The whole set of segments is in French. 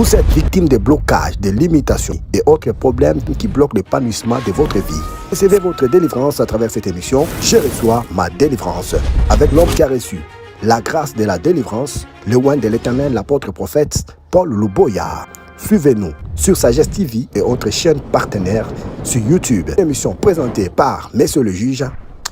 Vous êtes victime de blocages, de limitations et autres problèmes qui bloquent l'épanouissement de votre vie. Recevez votre délivrance à travers cette émission. Je reçois ma délivrance avec l'homme qui a reçu la grâce de la délivrance, le oint de l'Éternel, l'apôtre prophète Paul Luboya. Suivez-nous sur Sagesse TV et autres chaînes partenaires sur YouTube. Une émission présentée par Monsieur le Juge.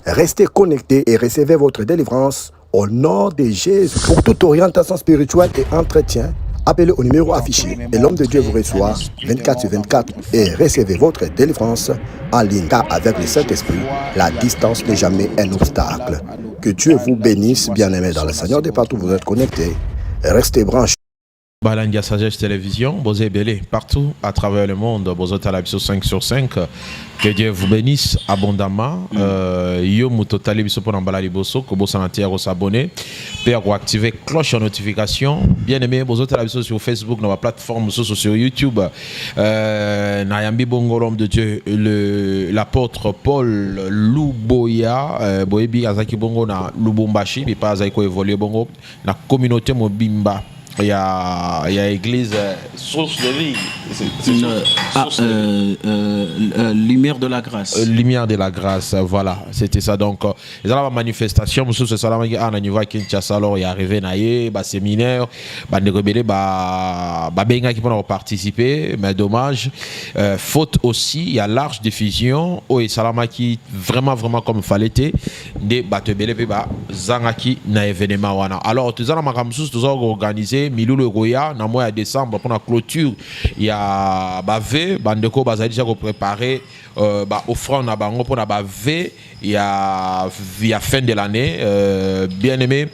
Restez connectés et recevez votre délivrance au nom de Jésus. Pour toute orientation spirituelle et entretien, appelez au numéro affiché et l'homme de Dieu vous reçoit 24/24 et recevez votre délivrance en ligne. Car avec le Saint-Esprit, la distance n'est jamais un obstacle. Que Dieu vous bénisse, bien-aimés dans le Seigneur, de partout où vous êtes connectés. Restez branchés. Balandia Sagesse Télévision, Bosé Belé, partout à travers le monde, Bozo Talabiso 5/5. Que Dieu vous bénisse abondamment. Yo Moutotali Biso pour Nambala Bosso, que Bosso Nantiero s'abonner, pour activer cloche en notification. Bien aimé, Bozo Talabiso sur Facebook, dans la plateforme sur YouTube. Nayambi Bongo, l'homme de Dieu, l'apôtre Paul Luboya, Boebi Azaki Bongo na Lubumbashi, mais pas Azaiko évolué Bongo, la communauté Mobimba. Il y a église source de vie. Lumière de la grâce. Lumière de la grâce, voilà. C'était ça. Donc, il y a la manifestation. Monsieur ce salam qui a niveau à Kinshasa, alors il est arrivé naïe, séminaire, des rebelles, benga qui peuvent participer, mais dommage. Faute aussi, il y a large diffusion. Oh et salama qui vraiment comme il fallait être des batebele puis zangaki na événement wana. Alors, tout ça, nous avons organisé Milou le Goya, dans le mois de décembre, pour la clôture, il y a Bavé, Bandeko, Bazali déjà préparé, offrande à Bango pour la Bavé, il y a fin de l'année, bien aimé,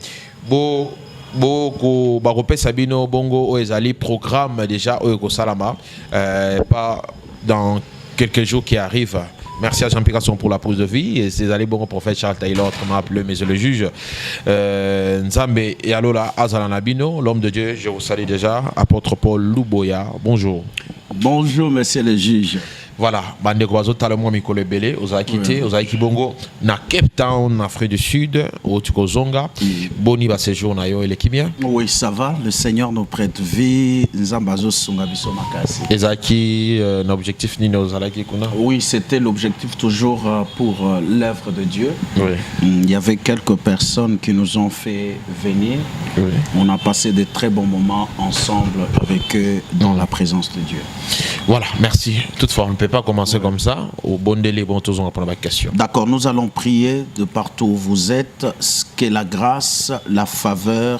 beaucoup Sabino Bongo Oezali programme déjà au Salama, pas dans quelques jours qui arrivent. Merci à Jean-Pierre pour la pause de vie. Et c'est allé bon prophète Charles Taylor, autrement appelé Monsieur le Juge. Nzambe et Alola Azalanabino, l'homme de Dieu, je vous salue déjà. Apôtre Paul Luboya, bonjour. Bonjour, Monsieur le Juge. Voilà, bande Guazo Talemo Mikole Belé, aux Akité, aux Aikibongo, na Cape Town, Afrique du Sud, au Tukozonga. Boni va séjour na yo et l'équimia. Oui, ça va. Le Seigneur nous prête vie. Nzambazo Sungabiso Makasi. Ezaki, l'objectif ni nos alaki kuna. Oui, c'était l'objectif toujours pour l'œuvre de Dieu. Oui. Il y avait quelques personnes qui nous ont fait venir. Oui. On a passé de très bons moments ensemble avec eux dans la présence de Dieu. Voilà, merci. Toutefois, on ne peut pas commencer comme ça. Au bon délai, bon, tous on va prendre la question. D'accord, nous allons prier de partout où vous êtes, que la grâce, la faveur,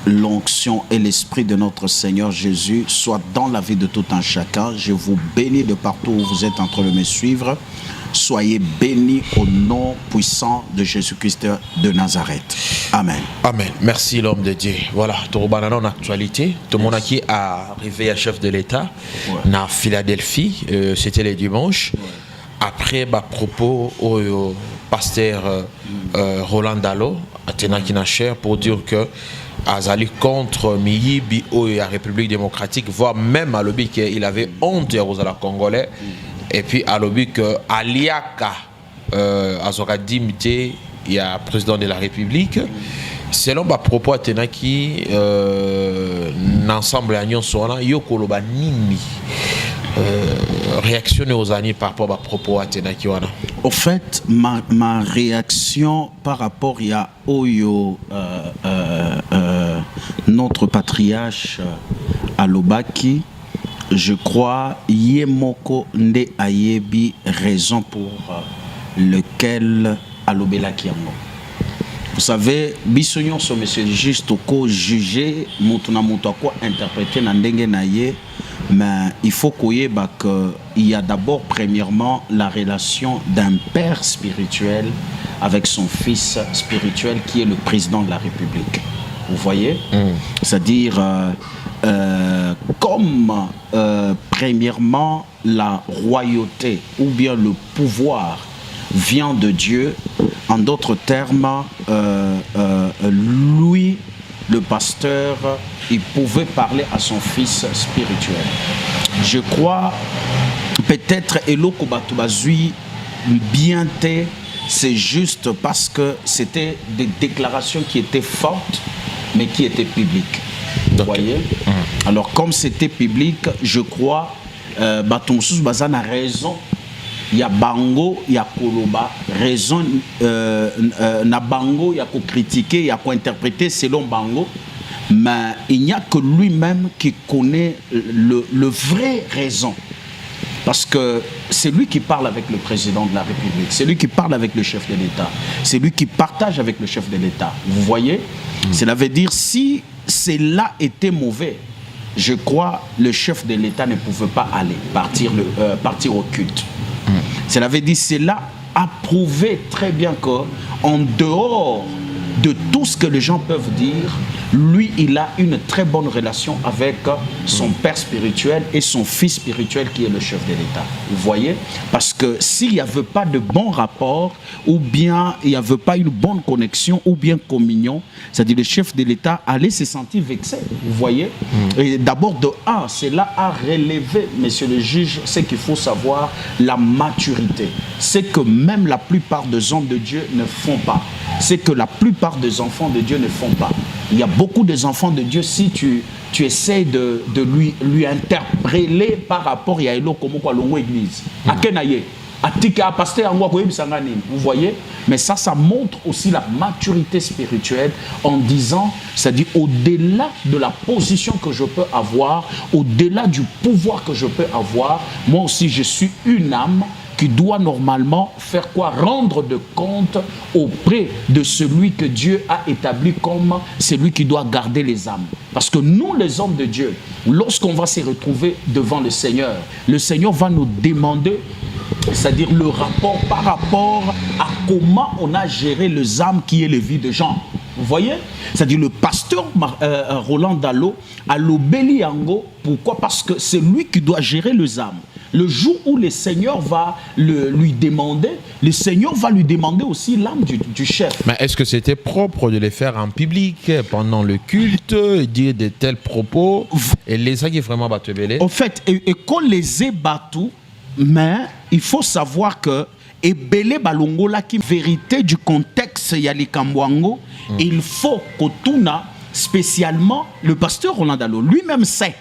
l'onction et l'esprit de notre Seigneur Jésus soient dans la vie de tout un chacun. Je vous bénis de partout où vous êtes en train de me suivre. Soyez bénis au nom puissant de Jésus-Christ de Nazareth. Amen. Amen. Merci l'homme de Dieu. Voilà, tout le monde en actualité. Tout le monde qui est arrivé à chef de l'État dans Philadelphie, c'était le dimanche. Après, propos au pasteur Roland Dalo, à Tenakina Cher, pour dire que Azali contre Miyibi ou la République démocratique, voire même à l'objet qu'il avait honte aux Congolais. Et puis à l'objet que Aliaka Azora Dimité, il y a président de la République. Selon ma propos à Tenaki, l'ensemble de l'Union Sona, Yokoloba Nini. Réactionner aux années par rapport à propos à Tenaki. Au fait, ma réaction par rapport à Oyo, notre patriarche Alobaki, je crois Yemoko Nde Ayebi, raison pour lequel Alobelaki Yango. Vous savez, Bissonyon so monsieur le juge toko juger mutuna mutu quoi interpréter na ndenge na ye, mais il faut qu'il y a d'abord premièrement la relation d'un père spirituel avec son fils spirituel qui est le président de la République. Vous voyez, c'est-à-dire comme premièrement la royauté ou bien le pouvoir vient de Dieu, en d'autres termes, lui, le pasteur, il pouvait parler à son fils spirituel. Je crois peut-être Eloko Batubazui bien té, c'est juste parce que c'était des déclarations qui étaient fortes mais qui étaient publiques. Vous voyez? Alors, comme c'était public, je crois, Batomsous Bazan a raison. Il y a Bango, il y a Koloba, raison, na Bango, il y a qu'à critiquer, il y a qu'à interpréter selon Bango, mais il n'y a que lui-même qui connaît le vrai raison. Parce que c'est lui qui parle avec le président de la République, c'est lui qui parle avec le chef de l'État, c'est lui qui partage avec le chef de l'État. Vous voyez? Cela veut dire, si cela était mauvais, je crois le chef de l'État ne pouvait pas aller, partir au culte. Cela veut dire, cela a prouvé très bien qu'en dehors de tout ce que les gens peuvent dire, lui, il a une très bonne relation avec son père spirituel et son fils spirituel qui est le chef de l'État. Vous voyez? Parce que s'il n'y avait pas de bon rapport, ou bien il n'y avait pas une bonne connexion, ou bien communion, c'est-à-dire le chef de l'État allait se sentir vexé. Vous voyez? Et d'abord, de un, cela a relevé, monsieur le juge, c'est qu'il faut savoir la maturité. C'est que même la plupart des hommes de Dieu ne font pas. C'est que la plupart des enfants de Dieu ne font pas. Il y a beaucoup des enfants de Dieu, si tu essaies de lui interpréter par rapport à Elo comme quoi l'ongo église. À Kenaye, à Tika, à pasteur, vous voyez? Mais ça montre aussi la maturité spirituelle en disant, c'est-à-dire au-delà de la position que je peux avoir, au-delà du pouvoir que je peux avoir, moi aussi je suis une âme qui doit normalement faire quoi? Rendre de compte auprès de celui que Dieu a établi comme celui qui doit garder les âmes. Parce que nous, les hommes de Dieu, lorsqu'on va se retrouver devant le Seigneur va nous demander, c'est-à-dire le rapport par rapport à comment on a géré les âmes qui est la vie de Jean. Vous voyez? C'est-à-dire le pasteur Roland Dallot a l'obéli yango. Pourquoi? Parce que c'est lui qui doit gérer les âmes. Le jour où le Seigneur va lui demander, le Seigneur va lui demander aussi l'âme du chef. Mais est-ce que c'était propre de les faire en public, pendant le culte, dire de tels propos? Et les gens qui vraiment battu belé? En fait, et qu'on les ait battus, mais il faut savoir que et belé balongola qui vérité du contexte yali kambwango, il faut qu'Otuna, spécialement le pasteur Roland Dallot lui-même sait.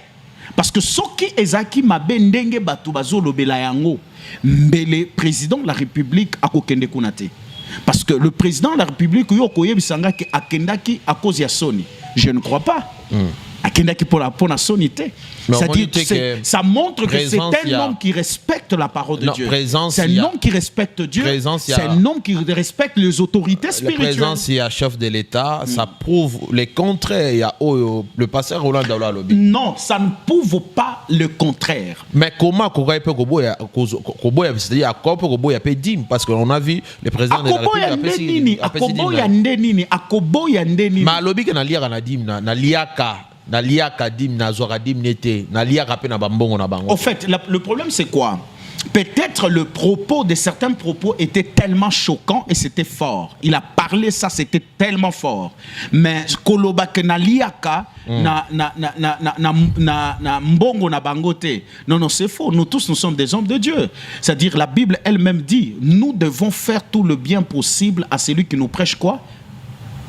Parce que ce qui ezaki mabendenge batu bazolo belayango, mbele président de la République a kokende kunate. Parce que le président de la République yokoye bisanga ki akendaki à cause ya Sony. Je ne crois pas. Akendaki pour la sonité. C'est-à-dire ça montre que c'est un homme qui respecte la parole de Dieu. C'est un homme qui respecte Dieu. C'est un homme qui respecte les autorités spirituelles. La présence, il y a chef de l'État, ça prouve le contraire. Il y a le pasteur Roland Dallot lobby. Non, ça ne prouve pas le contraire. Mais comment c'est-à-dire à quoi peut y dim parce qu'on a vu le président de la République mais lobby que na liaka na dim na liaka na liaka dim na zora dim nete na liaka pe na bambongo na bango. En fait, le problème c'est quoi? Peut-être le propos de certains propos était tellement choquant et c'était fort. Il a parlé ça, c'était tellement fort. Mais koloba ke na liaka na mbongo na bangote. Non, c'est faux. Nous tous, nous sommes des hommes de Dieu. C'est-à-dire la Bible elle-même dit, nous devons faire tout le bien possible à celui qui nous prêche quoi?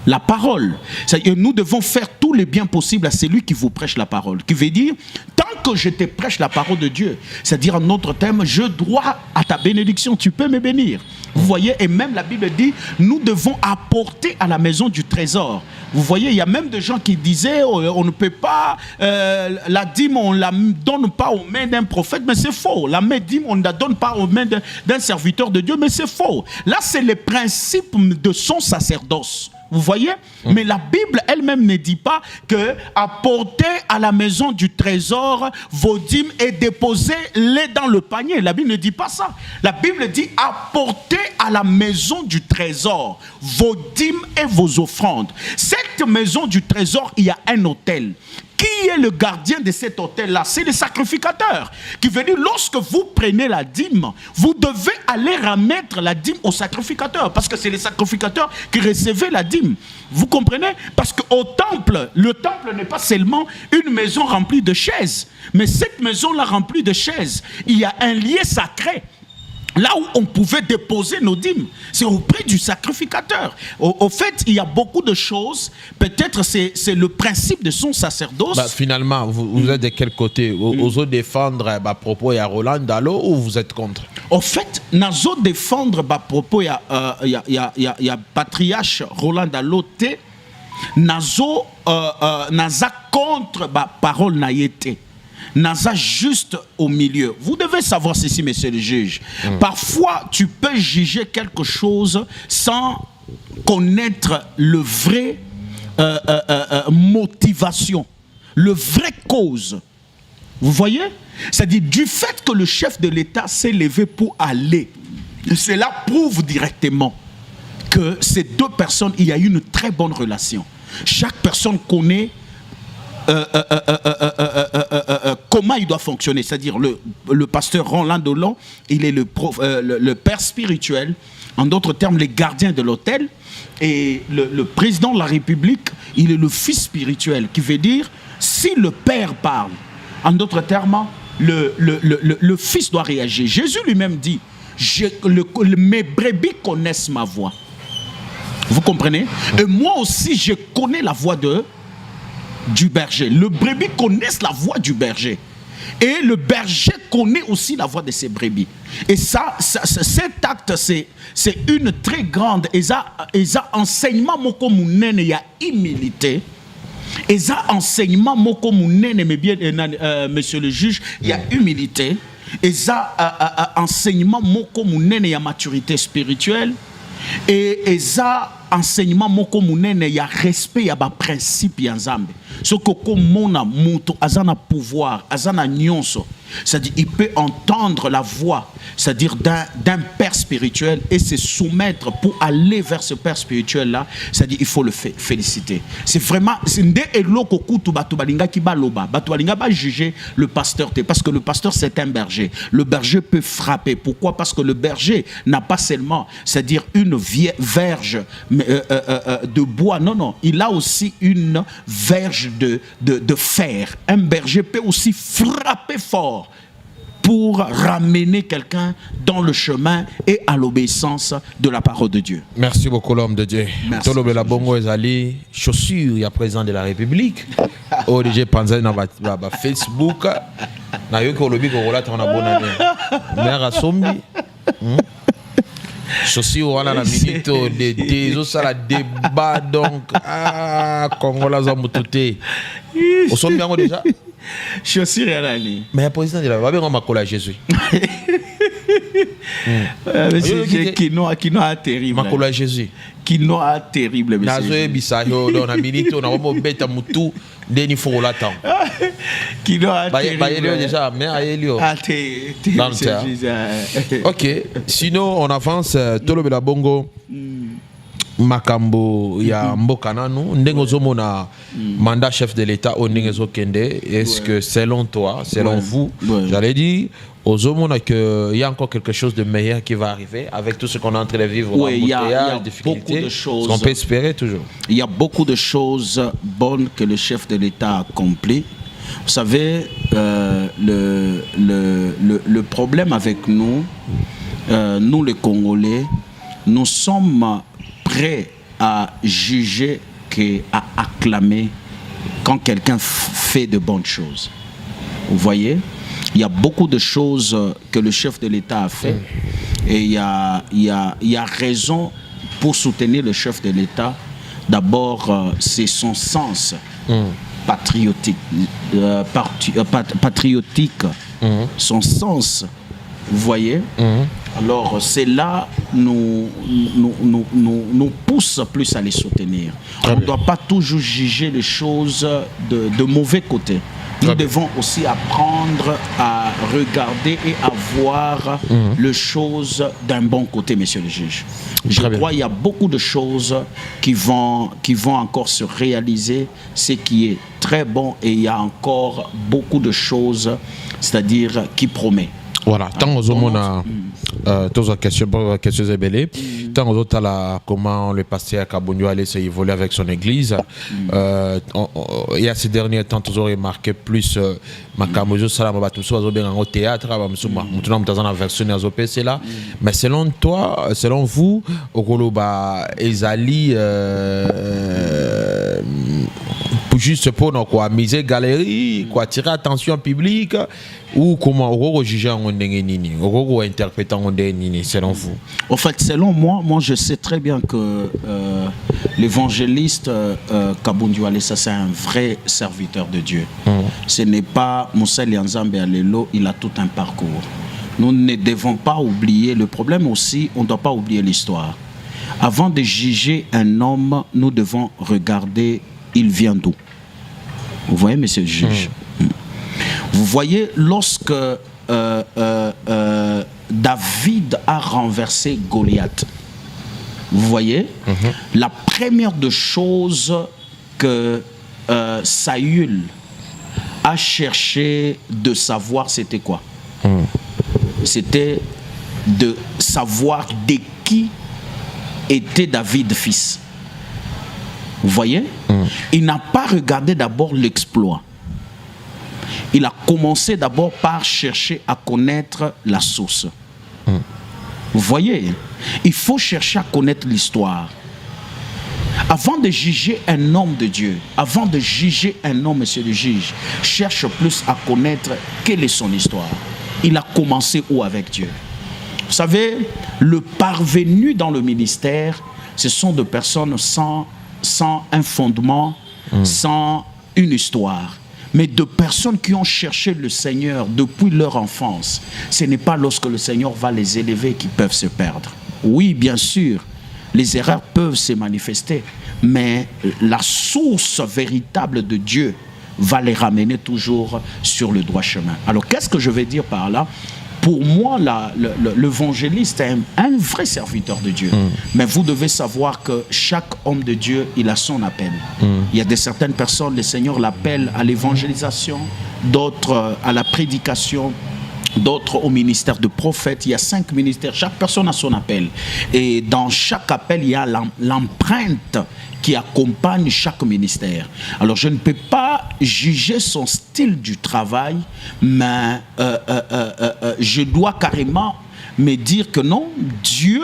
La parole. C'est-à-dire nous devons faire tout le bien possible à celui qui vous prêche la parole. Qui veut dire, tant que je te prêche la parole de Dieu, c'est-à-dire en autre terme, je dois à ta bénédiction, tu peux me bénir. Vous voyez, et même la Bible dit, nous devons apporter à la maison du trésor. Vous voyez, il y a même des gens qui disaient, on ne peut pas, la dîme, on ne la donne pas aux mains d'un prophète, mais c'est faux. La dîme, on ne la donne pas aux mains d'un serviteur de Dieu, mais c'est faux. Là, c'est le principe de son sacerdoce. Vous voyez? Mais la Bible elle-même ne dit pas que apportez à la maison du trésor vos dîmes et déposez-les dans le panier. La Bible ne dit pas ça. La Bible dit apportez à la maison du trésor vos dîmes et vos offrandes. Cette maison du trésor, il y a un autel. Qui est le gardien de cet hôtel-là? C'est le sacrificateur. Qui veut dire, lorsque vous prenez la dîme, vous devez aller remettre la dîme au sacrificateur. Parce que c'est le sacrificateur qui recevait la dîme. Vous comprenez? Parce qu'au temple, le temple n'est pas seulement une maison remplie de chaises. Mais cette maison-là remplie de chaises, il y a un lieu sacré. là où on pouvait déposer nos dîmes, c'est auprès du sacrificateur. Au fait, il y a beaucoup de choses. Peut-être c'est le principe de son sacerdoce. Finalement, vous êtes de quel côté? Vous défendre propos à Roland Dalo ou vous êtes contre? Au fait, nazo défendre propos y a patriarche Roland Dalo te nazo naza contre parole naïté. Naza juste au milieu. Vous devez savoir ceci, monsieur le juge. Parfois, tu peux juger quelque chose sans connaître le vrai motivation, le vrai cause. Vous voyez? C'est-à-dire du fait que le chef de l'État s'est levé pour aller, cela prouve directement que ces deux personnes, il y a eu une très bonne relation. Chaque personne connaît comment il doit fonctionner. C'est-à-dire le pasteur Roland Dolon, il est le père spirituel, en d'autres termes, les gardiens de l'autel. Et le président de la République, il est le fils spirituel, qui veut dire, si le père parle, en d'autres termes, le fils doit réagir. Jésus lui-même dit, mes brebis connaissent ma voix. Vous comprenez? Et moi aussi, je connais la voix du berger. Le brebis connaît la voix du berger. Et le berger connaît aussi la voix de ses brebis. Et cet acte, c'est une très grande... Et ça enseignement, moko munene, il y a humilité. Et ça enseignement, moko munene, mais bien, monsieur le juge, il y a humilité. Et ça enseignement, moko munene, il y a maturité spirituelle. Et ça enseignement moko munene, il y a respect, il y a ba principe ya nzambe. Ce que comme mona muto azana pouvoir, azana nyonso, c'est-à-dire il peut entendre la voix, c'est-à-dire d'un père spirituel et se soumettre pour aller vers ce père spirituel là, c'est-à-dire il faut le féliciter. C'est vraiment nde eloko kutu batu balinga ki baloba, batu balinga ba juger le pasteur parce que le pasteur c'est un berger. Le berger peut frapper. Pourquoi? Parce que le berger n'a pas seulement, c'est-à-dire une verge de bois, non, il a aussi une verge de fer. Un berger peut aussi frapper fort pour ramener quelqu'un dans le chemin et à l'obéissance de la parole de Dieu. Merci beaucoup, l'homme de Dieu. Merci. Tolo Bela Bongo Ezali, chaussure, il y a président de la République. ODG Panzai dans Facebook. Na yo ko lobi ko relate on a bonne année. Mère Asombi. Chaussure wana la minute d'été, zo ça la débat donc Congola za mututé. Au son bien déjà. Chaussure Yanani. Mais le président de la République on m'a collé à Jésus. Monsieur Kinoa terrible. M'a collé à Jésus. Kinoa terrible monsieur. Nazo bisayo dans la minute on a vraiment bête mutu deni faut la temps. Kinoa terrible. Bah il déjà mais aélio. OK, sinon on avance Tolo Bela Bongo. Makambo ya mboka nanu ndengo zomona mandat chef de l'État au ndengo kende. Est-ce que selon toi, selon vous, j'allais dire aux zomona que il y a encore quelque chose de meilleur qui va arriver avec tout ce qu'on est en train de vivre, il y a difficultés, beaucoup de choses. On peut espérer toujours. Il y a beaucoup de choses bonnes que le chef de l'État a accompli. Vous savez, le problème avec nous, nous les Congolais, nous sommes prêt à juger qu'à acclamer quand quelqu'un fait de bonnes choses. Vous voyez, il y a beaucoup de choses que le chef de l'État a fait et il y a raison pour soutenir le chef de l'État. D'abord, c'est son sens patriotique, son sens, vous voyez. Alors, c'est là nous pousse plus à les soutenir. On ne doit pas toujours juger les choses de mauvais côté. Nous devons aussi apprendre à regarder et à voir les choses d'un bon côté, monsieur le juge. Je crois qu'il y a beaucoup de choses qui vont encore se réaliser, ce qui est très bon, et il y a encore beaucoup de choses, c'est-à-dire qui promet. Voilà, tant aux hommes, on a toutes les questions ébellées. Tant aux autres, comment le pasteur Kabundu allait s'évoluer avec son église. Il y a ces derniers temps, toujours remarqué plus Makamojo Salam Batumso, bien en théâtre, maintenant, dans la version c'est là. Mais selon toi, selon vous, au Koloba, Ezali, juste pour quoi, miser galerie, quoi, tirer attention publique, ou comment on juger en nini, on interpréter en nini, selon vous? En fait, selon moi, je sais très bien que l'évangéliste Kabundu Alessa, c'est un vrai serviteur de Dieu. Ce n'est pas Moussa Lianzambe Alelo, il a tout un parcours. Nous ne devons pas oublier le problème aussi, on ne doit pas oublier l'histoire. Avant de juger un homme, nous devons regarder il vient d'où. Vous voyez, monsieur le juge. Vous voyez, lorsque David a renversé Goliath, vous voyez, la première des choses que Saül a cherché de savoir, c'était quoi? C'était de savoir de qui était David fils. Vous voyez? Il n'a pas regardé d'abord l'exploit. Il a commencé d'abord par chercher à connaître la source. Vous voyez? Il faut chercher à connaître l'histoire. Avant de juger un homme de Dieu, avant de juger un homme, monsieur le juge, cherche plus à connaître quelle est son histoire. Il a commencé où avec Dieu? Vous savez, le parvenu dans le ministère, ce sont des personnes sans un fondement, sans une histoire, mais de personnes qui ont cherché le Seigneur depuis leur enfance. Ce n'est pas lorsque le Seigneur va les élever qu'ils peuvent se perdre. Oui, bien sûr, les erreurs peuvent se manifester, mais la source véritable de Dieu va les ramener toujours sur le droit chemin. Alors, qu'est-ce que je vais dire par là? Pour moi, l'évangéliste est un vrai serviteur de Dieu. Mais vous devez savoir que chaque homme de Dieu, il a son appel. Il y a certaines personnes, le Seigneur l'appelle à l'évangélisation, d'autres à la prédication, d'autres au ministère de prophète. Il y a 5 ministères. Chaque personne a son appel. Et dans chaque appel, il y a l'empreinte qui accompagne chaque ministère. Alors, je ne peux pas juger son style du travail, mais je dois carrément me dire que non, Dieu,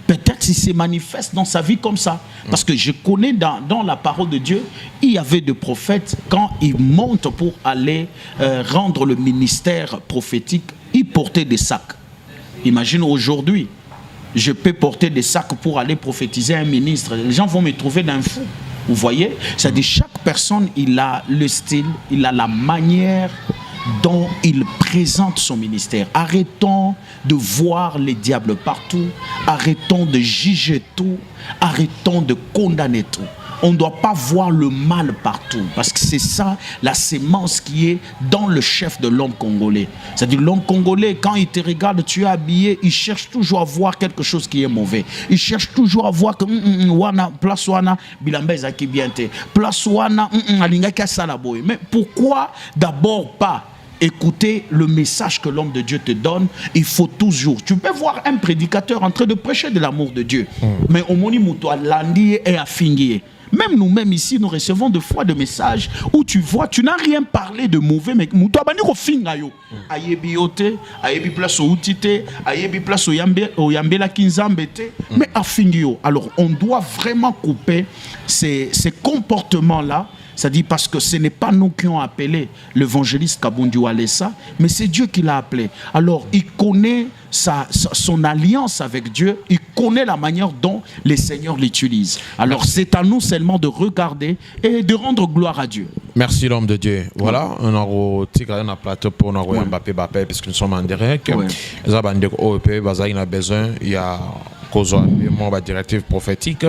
peut-être il se manifeste dans sa vie comme ça. Parce que je connais dans la parole de Dieu, il y avait des prophètes, quand ils montent pour aller rendre le ministère prophétique, ils portaient des sacs. Imagine aujourd'hui, je peux porter des sacs pour aller prophétiser un ministre. Les gens vont me trouver d'un fou. Vous voyez? C'est-à-dire chaque personne, il a le style, il a la manière dont il présente son ministère. Arrêtons de voir les diables partout. Arrêtons de juger tout. Arrêtons de condamner tout. On ne doit pas voir le mal partout, parce que c'est ça la sémence qui est dans le chef de l'homme congolais. C'est-à-dire l'homme congolais, quand il te regarde, tu es habillé, il cherche toujours à voir quelque chose qui est mauvais. Il cherche toujours à voir que wana place wana bilambeza qui bien te place wana alinga ka salaboy. Mais pourquoi d'abord pas écouter le message que l'homme de Dieu te donne? Il faut toujours. Tu peux voir un prédicateur en train de prêcher de l'amour de Dieu, mais au moni muto landi et à fingier. Même nous-mêmes ici, nous recevons de fois des messages où tu vois, tu n'as rien parlé de mauvais, mais muto abani ko finga yo. Ayebi yote, ayebi place au outité, ayebi place au yambe la kinzambete, mais à fingio. Alors, on doit vraiment couper ces comportements-là. C'est-à-dire parce que ce n'est pas nous qui avons appelé l'évangéliste Kabundu Alessa, mais c'est Dieu qui l'a appelé. Alors, il connaît son alliance avec Dieu, il connaît la manière dont le Seigneur l'utilise. Alors, c'est à nous seulement de regarder et de rendre gloire à Dieu. Merci l'homme de Dieu. Voilà, on a un plateau pour nous Mbappé, puisque nous sommes en direct. Il a besoin, il y a une directive prophétique.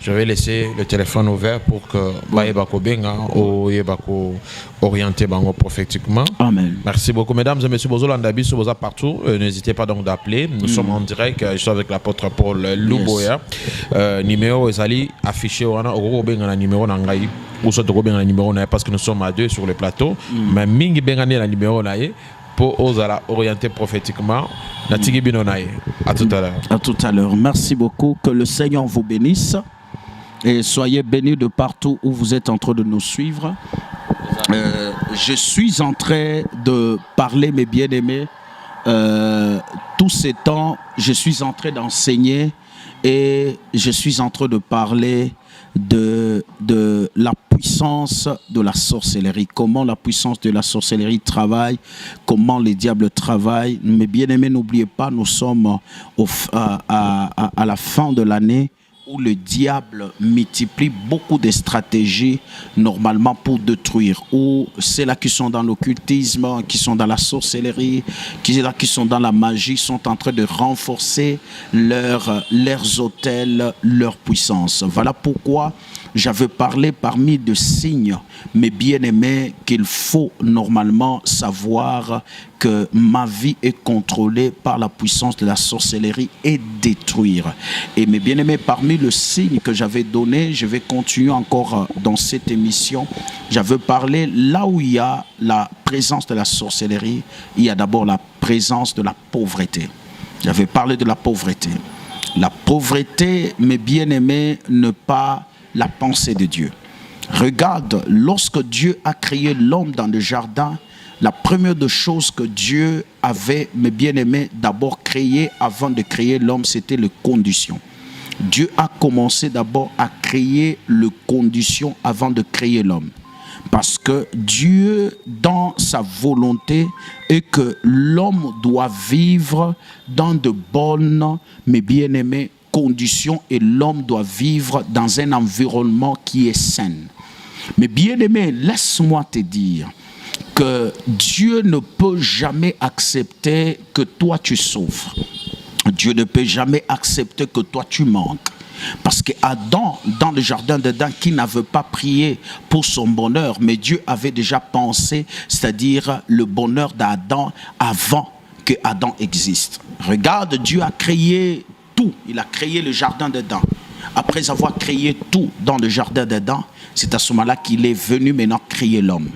Je vais laisser le téléphone ouvert pour que Baïbako Benga ou Yebako orienté prophétiquement. Amen. Merci beaucoup, mesdames et messieurs. Bozo Landabi, Boza partout. N'hésitez pas donc d'appeler. Nous sommes en direct. Je suis avec l'apôtre Paul Louboya. Numéro Ezali affiché au Benga numéro Nangaï. Ou soit au Benga numéro parce que nous sommes à 2 sur le plateau. Mais Mingi Benga le numéro Naïe. pour ozala orienté prophétiquement. Natigi Binonaye. À tout à l'heure. À tout à l'heure. Merci beaucoup. Que le Seigneur vous bénisse. Et soyez bénis de partout où vous êtes en train de nous suivre. Je suis en train de parler, mes bien-aimés. Tous ces temps, je suis en train d'enseigner et je suis en train de parler de la puissance de la sorcellerie, comment la puissance de la sorcellerie travaille, comment les diables travaillent. Mes bien-aimés, n'oubliez pas, nous sommes à la fin de l'année où le diable multiplie beaucoup de stratégies normalement pour détruire, où ceux-là qui sont dans l'occultisme, qui sont dans la sorcellerie, qui sont dans la magie, sont en train de renforcer leurs autels, leur puissance. Voilà pourquoi j'avais parlé parmi de signes, mes bien-aimés, qu'il faut normalement savoir que ma vie est contrôlée par la puissance de la sorcellerie et détruire. Et mes bien-aimés, parmi le signe que j'avais donné, je vais continuer encore dans cette émission. J'avais parlé là où il y a la présence de la sorcellerie, il y a d'abord la présence de la pauvreté. J'avais parlé de la pauvreté. La pauvreté, mes bien-aimés, n'est pas la pensée de Dieu. Regarde, lorsque Dieu a créé l'homme dans le jardin, la première des choses que Dieu avait, mes bien-aimés, d'abord créé avant de créer l'homme, c'était les conditions. Dieu a commencé d'abord à créer les conditions avant de créer l'homme. Parce que Dieu, dans sa volonté, est que l'homme doit vivre dans de bonnes, mes bien-aimés, conditions, et l'homme doit vivre dans un environnement qui est sain. Mais bien-aimé, laisse-moi te dire que Dieu ne peut jamais accepter que toi tu souffres. Dieu ne peut jamais accepter que toi tu manques. Parce que Adam, dans le jardin d'Éden, qui n'avait pas prié pour son bonheur, mais Dieu avait déjà pensé, c'est-à-dire le bonheur d'Adam avant que Adam existe. Regarde, Dieu a créé tout. Il a créé le jardin d'Éden. Après avoir créé tout dans le jardin d'Éden, c'est à ce moment-là qu'il est venu maintenant créer l'homme.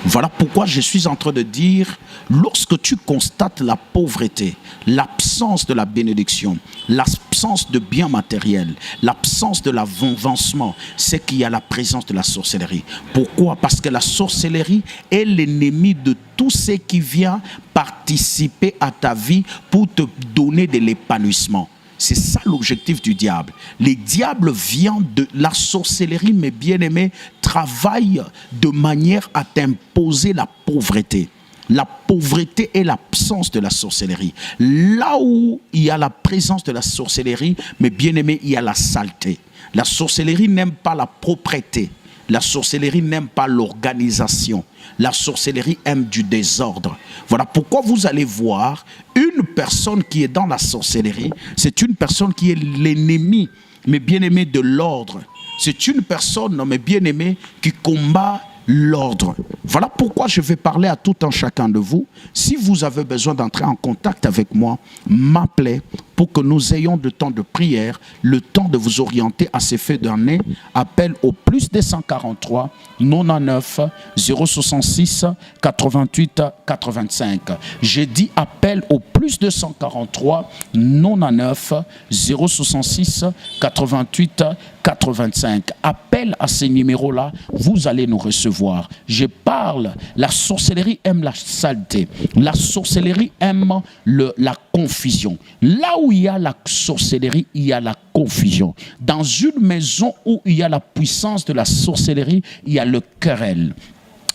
Voilà pourquoi je suis en train de dire, lorsque tu constates la pauvreté, l'absence de la bénédiction, l'absence de biens matériels, l'absence de l'avancement, c'est qu'il y a la présence de la sorcellerie. Pourquoi? Parce que la sorcellerie est l'ennemi de tout ce qui vient participer à ta vie pour te donner de l'épanouissement. C'est ça l'objectif du diable. Le diable vient de la sorcellerie, mes bien-aimés, travaille de manière à t'imposer la pauvreté. La pauvreté est l'absence de la sorcellerie. Là où il y a la présence de la sorcellerie, mes bien-aimés, il y a la saleté. La sorcellerie n'aime pas la propreté. La sorcellerie n'aime pas l'organisation. La sorcellerie aime du désordre. Voilà pourquoi vous allez voir une personne qui est dans la sorcellerie, c'est une personne qui est l'ennemi, mais bien-aimé, de l'ordre. C'est une personne, mais bien-aimé, qui combat l'ordre. Voilà pourquoi je vais parler à tout un chacun de vous. Si vous avez besoin d'entrer en contact avec moi, m'appelez pour que nous ayons le temps de prière, le temps de vous orienter à ces faits d'année. Appel au plus 243 99 066 88 85. J'ai dit appel au plus 243 99 066 88 85. Appel à ces numéros-là, vous allez nous recevoir. Je parle, la sorcellerie aime la saleté. La sorcellerie aime la confusion. Là où il y a la sorcellerie, il y a la confusion. Dans une maison où il y a la puissance de la sorcellerie, il y a le querelle.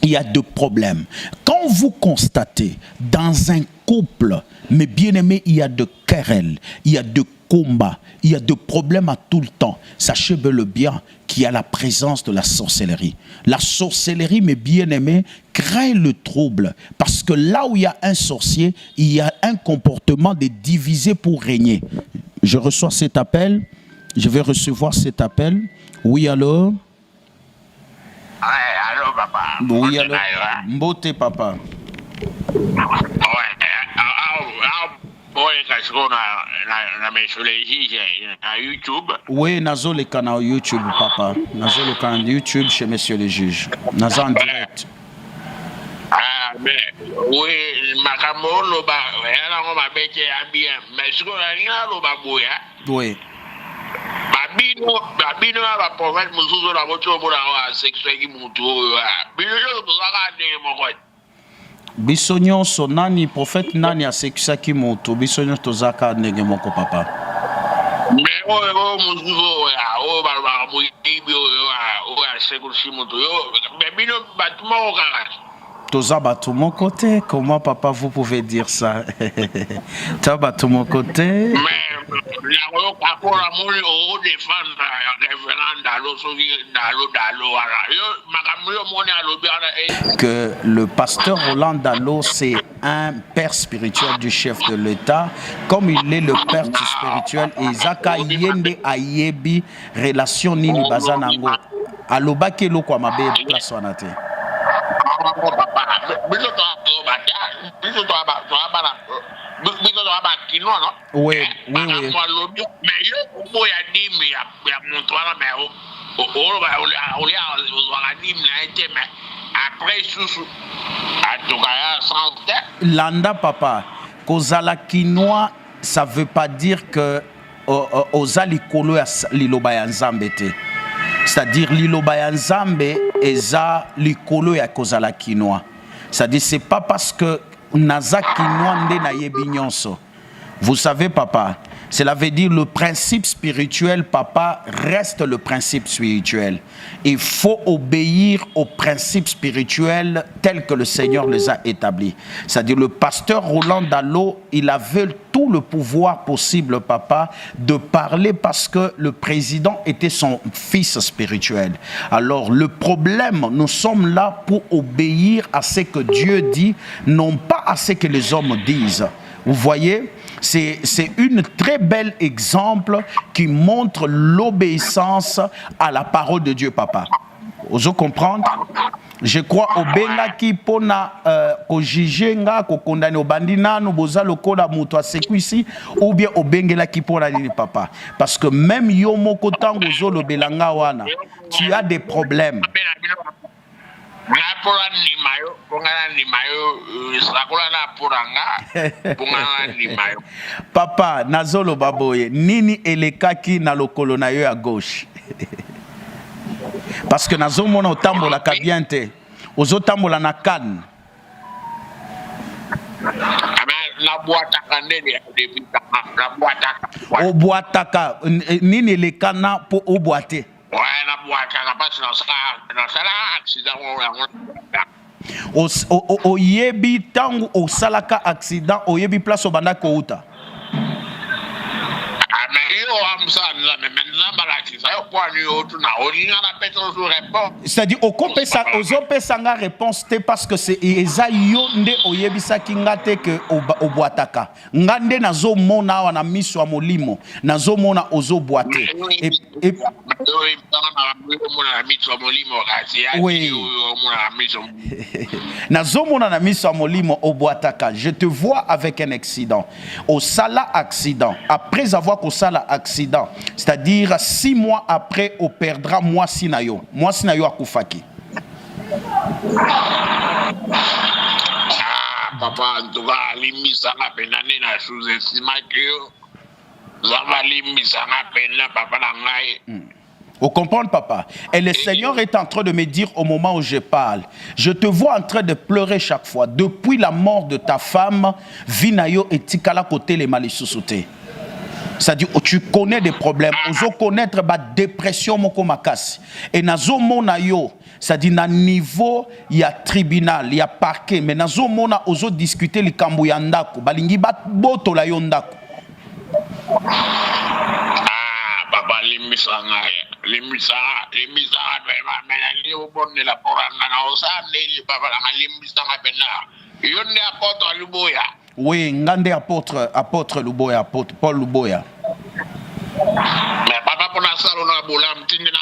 Il y a deux problèmes. Quand vous constatez dans un couple, mes bien-aimés, il y a de querelles, il y a de combats, il y a de problèmes à tout le temps. Sachez bel et bien qu'il y a la présence de la sorcellerie. La sorcellerie, mes bien-aimés, crée le trouble. Parce que là où il y a un sorcier, il y a un comportement de diviser pour régner. Je reçois cet appel. Je vais recevoir cet appel. Oui, allô? Allô, papa. Oui, allô? Mbote, papa. Na YouTube. Oui, nazo le canal YouTube, papa. Nazo le canal YouTube chez Monsieur le juge. Nazo en direct. mais oui, makambo loba, elle on m'a bêté à bien, mais ce qu'on a rien loba bouya. Oui. Babino va promettre musuzo la voiture pour la sexuelle qui monte. Bino yo tozaka ndenge moko. Biso nyonso nani prophète nani asekisaki moto biso nyonso tozaka ndenge moko papa. Mais oh musuzo ya ba muyibi ya sekusi moto yo. Bino batuma okaka. Toza bato mon côté, comment papa vous pouvez dire ça? Toza bato mon côté. Mais que le pasteur Roland Dallot, c'est un père spirituel du chef de l'État, comme il est le père spirituel, Isaka Yende Ayebi, relation Nini Bazanango. Aloba Kelo kwa mabe place wanate. Oui, oui, oui. Landa papa, kozala kinois, ça veut pas dire que ozali kolo ya liloba ya nzambe te. C'est-à-dire liloba ya nzambe eza likolo ya kozala kinois. C'est-à-dire c'est pas parce que naza kinois nde na yebi nyonso. Vous savez papa, cela veut dire le principe spirituel papa reste le principe spirituel. Il faut obéir aux principes spirituels tels que le Seigneur les a établis. C'est-à-dire le pasteur Roland Dallot, il avait tout le pouvoir possible papa de parler parce que le président était son fils spirituel. Alors le problème, nous sommes là pour obéir à ce que Dieu dit, non pas à ce que les hommes disent. Vous voyez, c'est un très bel exemple qui montre l'obéissance à la parole de Dieu, papa. Vous comprenez? Je crois au benga qui pona au jigenga ko condamné au bandina no boza lokola muto asekwisi ou bien au bengela qui pona ni papa parce que même yo moko tango zolo belanga wana tu as des problèmes. Papa nazolo baboye nini elekaki na lokolo na yo ya gauche. Parce que nazo mona otambola ka bien te ozo tambola na kan na boataka ndene depuis na boataka oboataka nini elekana po oboate. Ouais, na boataka parce que na sala accident oyebi tangu osalaka accident oyebi place obanda ko uta. C'est-à-dire okopesa réponse te parce que c'est eza yo nde oyebisaki nga te ke obwataka nga nde nazomona awa na miso ya molimo nazomona ozobwate nazomona na miso ya molimo obwataka. Je te vois avec un accident au sala accident après avoir qu'au sala accident, c'est-à-dire 6 mois après on perdra moi sinayo akufaki. Papa en tout cas limisa na penane na sous-estima que zava limisa na penane papa na ngai. Vous comprenez, papa? Et le Seigneur est en train de me dire au moment où je parle, je te vois en train de pleurer chaque fois. Depuis la mort de ta femme, Vinayo et Tikala côté les malisusuté. C'est-à-dire, tu connais des problèmes. Ozo connaître la dépression, moko makasi. Et nazo mona yo, c'est-à-dire, na niveau, il y a tribunal, il y a parquet. Mais nazo mona ozo discuter li kambu ya ndako. Balingi bat boto la yo ndako. Papa, limisa mais au bon de la poranga na osande papa la limisa ngapena yonde apôtre Luboya. Oui, ngande apôtre Luboya, apôtre Paul Luboya. Mais papa pour na salo na bola mtindi na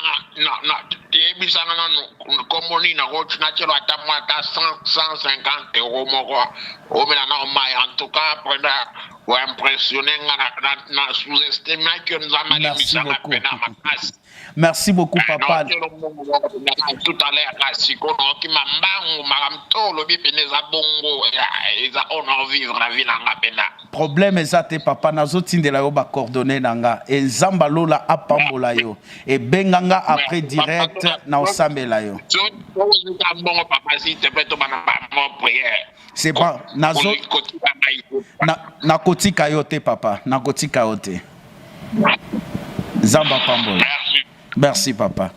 te bisanga na komoni na roche na chelo ata mwata 150 euros moko o mena na mai en tout cas prenda ou impressionné na sous-estimé que nous avons mis bisanga pena makasi. Merci beaucoup, papa. Tout à l'heure, si on a qui m'a bango, madame Tolo, Bipineza Bongo, ils ont vivre la vie dans la pena. Problème est papa nazotin de la yoba coordonné nanga et zambalola apambola yo et benganga après direct na osambela yo. C'est bon nazo na kotika yote papa na kotika yote zamba pambola. Merci papa.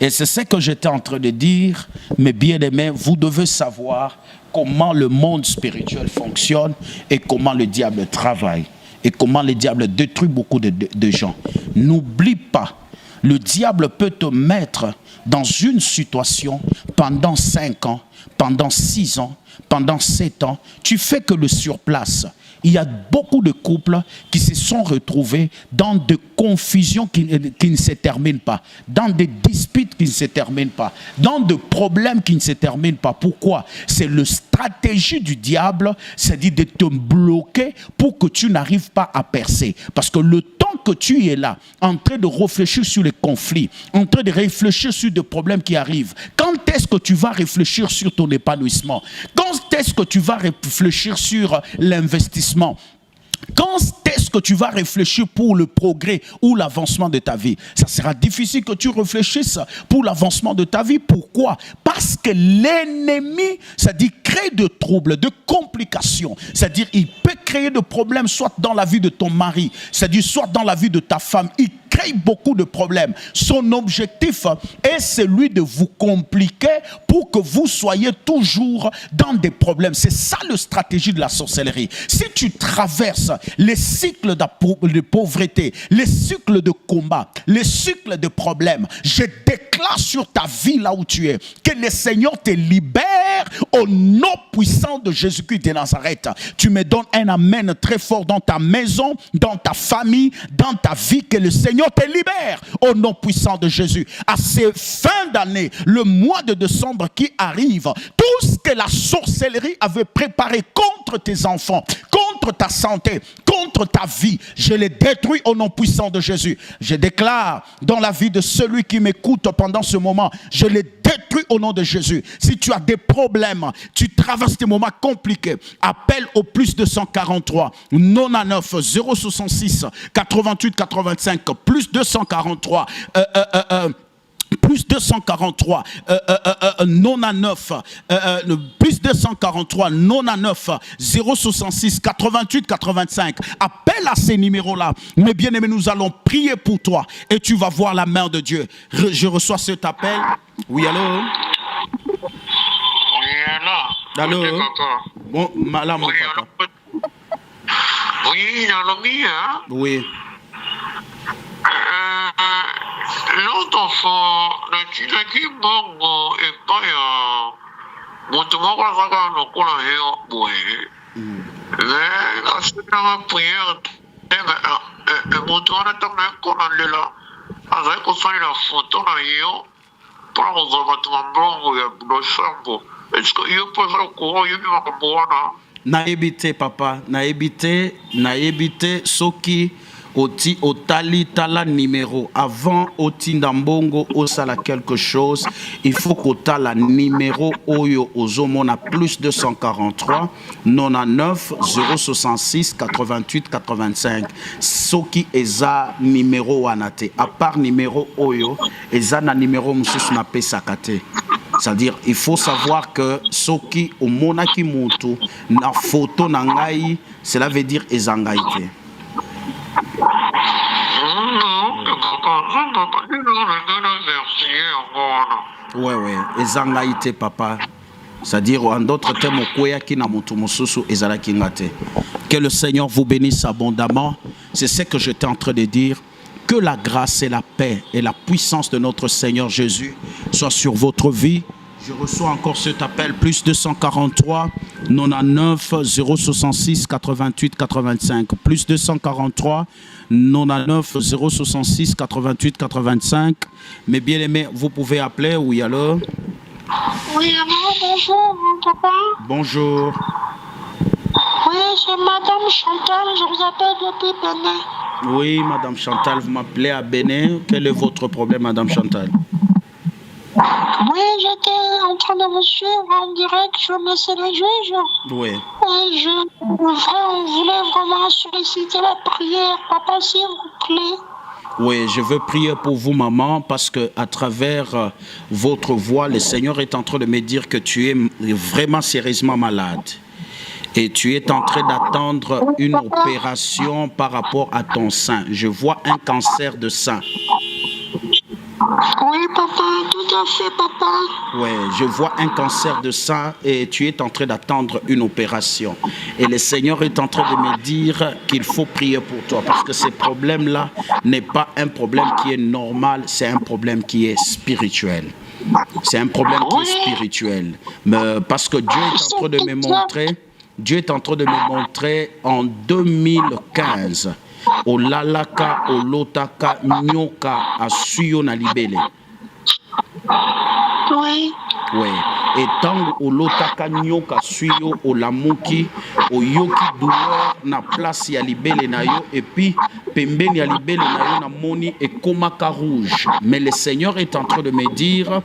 Et c'est ce que j'étais en train de dire, mes bien-aimés, vous devez savoir comment le monde spirituel fonctionne et comment le diable travaille et comment le diable détruit beaucoup de gens. N'oublie pas, le diable peut te mettre dans une situation pendant 5 ans, pendant 6 ans, pendant 7 ans. Tu fais que le surplace. Il y a beaucoup de couples qui se sont retrouvés dans des confusions qui ne se terminent pas, dans des disputes qui ne se terminent pas, dans des problèmes qui ne se terminent pas. Pourquoi? C'est la stratégie du diable, c'est-à-dire de te bloquer pour que tu n'arrives pas à percer. Parce que le temps que tu es là, en train de réfléchir sur les conflits, en train de réfléchir sur des problèmes qui arrivent, quand est-ce que tu vas réfléchir sur ton épanouissement? Quand est-ce que tu vas réfléchir sur l'investissement? Quand est-ce que tu vas réfléchir pour le progrès ou l'avancement de ta vie? Ça sera difficile que tu réfléchisses pour l'avancement de ta vie. Pourquoi? Parce que l'ennemi, c'est-à-dire crée de troubles, de complications. C'est-à-dire il peut créer de problèmes soit dans la vie de ton mari, c'est-à-dire soit dans la vie de ta femme. Il crée beaucoup de problèmes. Son objectif est celui de vous compliquer pour que vous soyez toujours dans des problèmes. C'est ça la stratégie de la sorcellerie. Si tu traverses les cycles de pauvreté, les cycles de combat, les cycles de problèmes, je déclare sur ta vie là où tu es, que le Seigneur te libère au nom puissant de Jésus-Christ de Nazareth. Tu me donnes un amen très fort dans ta maison, dans ta famille, dans ta vie, que le Seigneur te libère au nom puissant de Jésus. À ces fins d'année, le mois de décembre qui arrive, tout ce que la sorcellerie avait préparé contre tes enfants, contre ta santé, contre ta vie, je les détruis au nom puissant de Jésus. Je déclare dans la vie de celui qui m'écoute pendant ce moment, je les détruis au nom de Jésus. Si tu as des problèmes, tu traverses des moments compliqués, appelle au plus 243 99 066 88 85 plus 243 plus 243 99 plus 243 99 066 88 85. Appelle à ces numéros là, mes bien-aimés, nous allons prier pour toi et tu vas voir la main de Dieu. Je reçois cet appel. Oui, allô? Oui, allô? Allô? Bon, madame, oui, papa. Oui, allô, hein? Oui. L'autre enfant, le qui bongo et pas mon tout monde va faire nos cours à oui. Mais la semaine prière, et mon tout on attend un cours là. Avec qu'on soit la photo là, yo, pour nous avoir bongo et le chambre. Est-ce que yo peut faire le cours, yo va comprendre? Na évité papa, na évité soki oti otali tala numéro avant oti ndambongo osala quelque chose, il faut qu'otala numéro oyo ozomona plus 243 99 066 88 85 soki eza numéro wanate à part numéro oyo eza na numéro mususu na pesaka te. C'est-à-dire, il faut savoir que soki omonaki mutu na photo na ngai, cela veut dire ezangaite. Ouais, ezangaite papa. C'est-à-dire, en d'autres termes, ki na mutu mususu ezalaki ngate. Que le Seigneur vous bénisse abondamment. C'est ce que j'étais en train de dire. Que la grâce et la paix et la puissance de notre Seigneur Jésus soient sur votre vie. Je reçois encore cet appel, plus 243 99 066 88 85, plus 243 99 066 88 85. Mes bien-aimés, vous pouvez appeler. Oui, alors? Oui, alors, bonjour, papa. Bonjour. Oui, c'est Madame Chantal, je vous appelle depuis Bénin. Oui, Madame Chantal, vous m'appelez à Bénin. Quel est votre problème, Madame Chantal? Oui, j'étais en train de vous suivre en direct sur Monsieur le juge. Oui. Et on voulait vraiment solliciter la prière, papa, s'il vous plaît. Oui, je veux prier pour vous, maman, parce que à travers votre voix, le Seigneur est en train de me dire que tu es vraiment sérieusement malade. Et tu es en train d'attendre une opération par rapport à ton sein. Je vois un cancer de sein. Oui, papa, tout à fait, papa. Oui, je vois un cancer de sein et tu es en train d'attendre une opération. Et le Seigneur est en train de me dire qu'il faut prier pour toi parce que ce problème-là n'est pas un problème qui est normal, c'est un problème qui est spirituel. C'est un problème qui est spirituel. Mais parce que Dieu est en train de me montrer, Dieu est en train de me montrer en 2015. Olalaka, olotaka, nyoka, asuyo na libele. Oui. Oui. Et tant olotaka nyoka suyo olamuki, oyoki douleur na place ya libele na yo et puis pembeni ya libele na yo na moni et komaka rouge. Mais le Seigneur est en train de me dire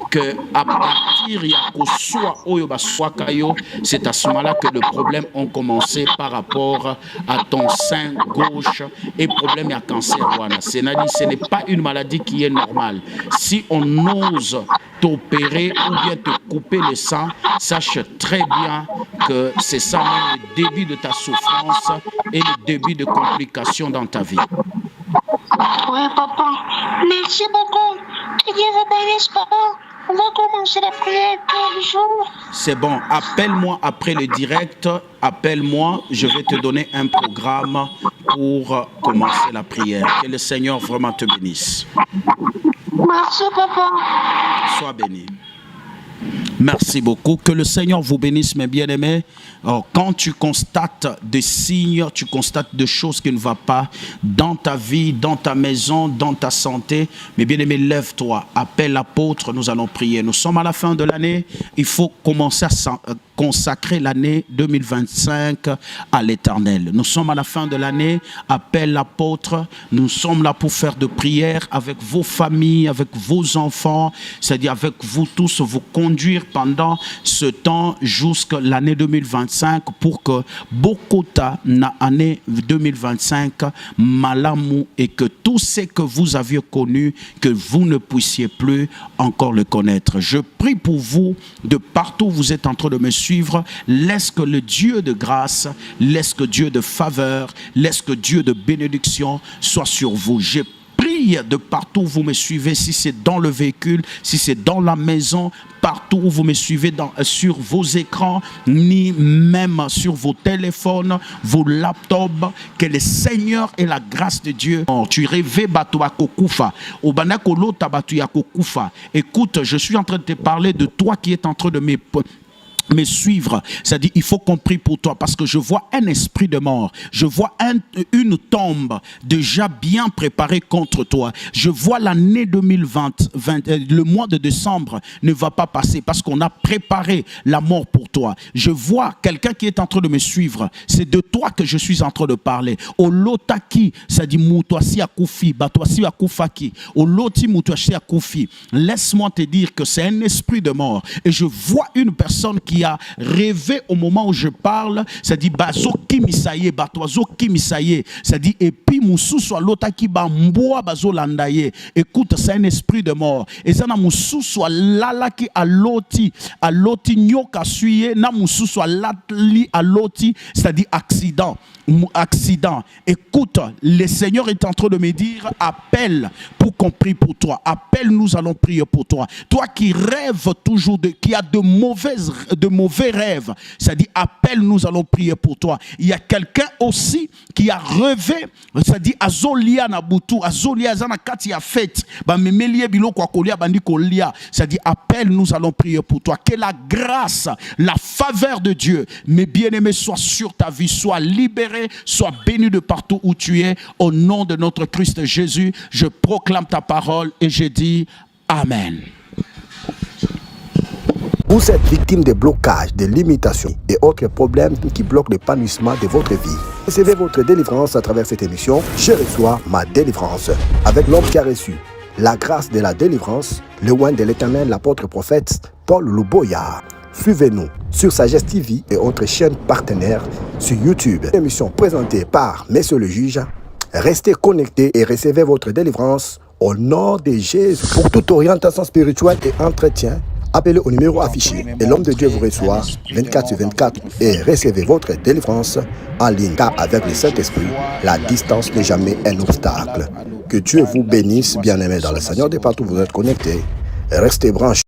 que à partir ya koswa oyo baswaka yo, c'est à ce moment-là que les problèmes ont commencé par rapport à ton sein gauche et problème ya cancer wana. C'est-à-dire ce n'est pas une maladie qui est normale. Si on ose t'opérer ou bien te couper le sang, sache très bien que c'est ça même le début de ta souffrance et le début de complications dans ta vie. Oui, papa. Merci beaucoup. Que Dieu vous bénisse, papa. On va commencer la prière tous les jours. C'est bon. Appelle-moi après le direct. Appelle-moi. Je vais te donner un programme pour commencer la prière. Que le Seigneur vraiment te bénisse. Merci, papa. Sois béni. Merci beaucoup. Que le Seigneur vous bénisse, mes bien-aimés. Quand tu constates des signes, tu constates des choses qui ne vont pas dans ta vie, dans ta maison, dans ta santé, mes bien-aimés, lève-toi. Appelle l'apôtre, nous allons prier. Nous sommes à la fin de l'année. Il faut commencer à consacrer l'année 2025 à l'Éternel. Nous sommes à la fin de l'année. Appelle l'apôtre. Nous sommes là pour faire de prières avec vos familles, avec vos enfants, c'est-à-dire avec vous tous, vous conduire pendant ce temps jusqu'à l'année 2025 pour que Bokota na année 2025 malamu et que tout ce que vous aviez connu, que vous ne puissiez plus encore le connaître. Je prie pour vous de partout où vous êtes en train de me suivre. Laisse que le Dieu de grâce, laisse que Dieu de faveur, laisse que Dieu de bénédiction soit sur vous. Je prie de partout où vous me suivez, si c'est dans le véhicule, si c'est dans la maison, partout où vous me suivez sur vos écrans, ni même sur vos téléphones, vos laptops, que le Seigneur et la grâce de Dieu. Tu rêvais bato ya kokufa, obanako lota bato ya kokufa. Écoute, je suis en train de te parler de toi qui est en train de me suivre, c'est-à-dire il faut qu'on prie pour toi parce que je vois un esprit de mort, je vois une tombe déjà bien préparée contre toi. Je vois l'année 2020, le mois de décembre ne va pas passer parce qu'on a préparé la mort pour toi. Je vois quelqu'un qui est en train de me suivre, c'est de toi que je suis en train de parler. Olotaki, c'est-à-dire Moutouassi Akoufi, Batouassi Akoufaki, Oloti Moutouassi Akoufi. Laisse-moi te dire que c'est un esprit de mort et je vois une personne qui a rêvé au moment où je parle, c'est-à-dire bazo kimisaye, batoazo kimisaye, c'est-à-dire et puis moussou soit l'autre qui ba mboa bazo landaye. Écoute, c'est un esprit de mort. Et ça na moussou soit lala qui a loti nyoka suye, na moussou soit latli a loti, c'est-à-dire accident. Écoute, le Seigneur est en train de me dire, appelle pour qu'on prie pour toi. Appelle, nous allons prier pour toi. Toi qui rêves toujours, qui a de de mauvais rêves, c'est-à-dire appelle, nous allons prier pour toi. Il y a quelqu'un aussi qui a rêvé, c'est-à-dire Azolia Nabutu, Azolia Zana Kati a fait, c'est-à-dire appelle, nous allons prier pour toi. Que la grâce, la faveur de Dieu, mes bien-aimés, soit sur ta vie, soit libéré, soit béni de partout où tu es. Au nom de notre Christ Jésus, je proclame ta parole et je dis Amen. Vous êtes victime de blocages, de limitations et autres problèmes qui bloquent l'épanouissement de votre vie. Recevez votre délivrance à travers cette émission. Je reçois ma délivrance. Avec l'homme qui a reçu la grâce de la délivrance, le oint de l'Éternel, l'apôtre prophète Paul Luboya. Suivez-nous sur Sagesse TV et autres chaînes partenaires sur YouTube. Une émission présentée par Monsieur le Juge. Restez connectés et recevez votre délivrance au nom de Jésus. Pour toute orientation spirituelle et entretien, appelez au numéro affiché et l'homme de Dieu vous reçoit 24/24 et recevez votre délivrance en ligne. Car avec le Saint-Esprit, la distance n'est jamais un obstacle. Que Dieu vous bénisse, bien-aimés dans le Seigneur, de partout où vous êtes connectés. Restez branchés.